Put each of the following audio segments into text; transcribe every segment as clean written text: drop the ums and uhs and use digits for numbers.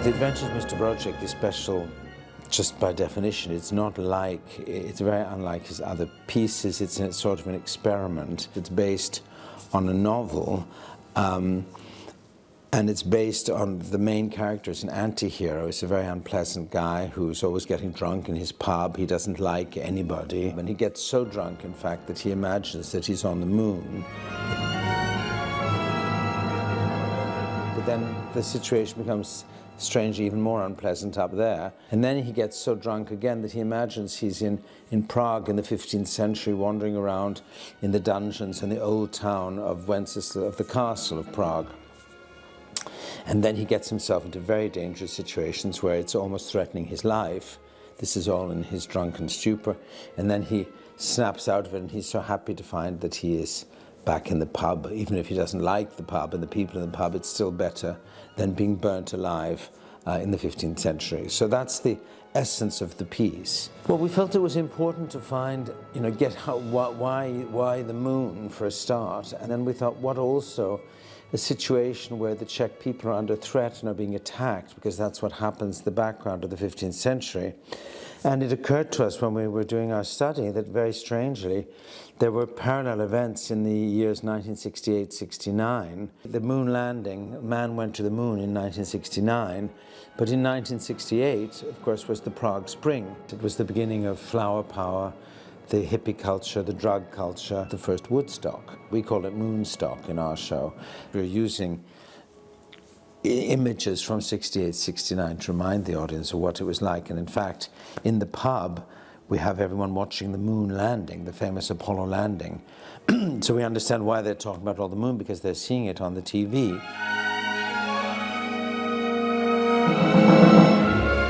The Adventures of Mr. Brouček is special just by definition. It's very unlike his other pieces. It's sort of an experiment. It's based on a novel, and it's based on the main character is an anti-hero. He's a very unpleasant guy who's always getting drunk in his pub. He doesn't like anybody. And he gets so drunk, in fact, that he imagines that he's on the moon. But then the situation becomes strangely even more unpleasant up there. And then he gets so drunk again that he imagines he's in Prague in the 15th century, wandering around in the dungeons in the old town of Wenceslas, of the castle of Prague. And then he gets himself into very dangerous situations where it's almost threatening his life. This is all in his drunken stupor. And then he snaps out of it, and he's so happy to find that he is back in the pub. Even if he doesn't like the pub and the people in the pub, it's still better than being burnt alive in the 15th century. So that's the essence of the piece. Well, we felt it was important to find, why the moon for a start, and then we thought, what also a situation where the Czech people are under threat and are being attacked, because that's what happens in the background of the 15th century. And it occurred to us when we were doing our study that, very strangely, there were parallel events in the years 1968-69. The moon landing, man went to the moon in 1969, but in 1968, of course, was the Prague Spring. It was the beginning of flower power, the hippie culture, the drug culture, the first Woodstock. We call it Moonstock in our show. We're using images from 68, 69 to remind the audience of what it was like. And in fact, in the pub, we have everyone watching the moon landing, the famous Apollo landing. So we understand why they're talking about all the moon, because they're seeing it on the TV.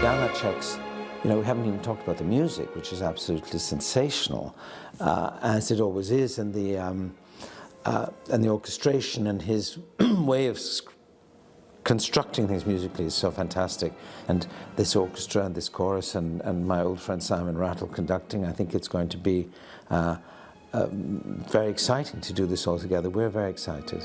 Janaček's, we haven't even talked about the music, which is absolutely sensational, as it always is, and the orchestration and his way of constructing things musically is so fantastic. And this orchestra and this chorus and my old friend Simon Rattle conducting, I think it's going to be very exciting to do this all together. We're very excited.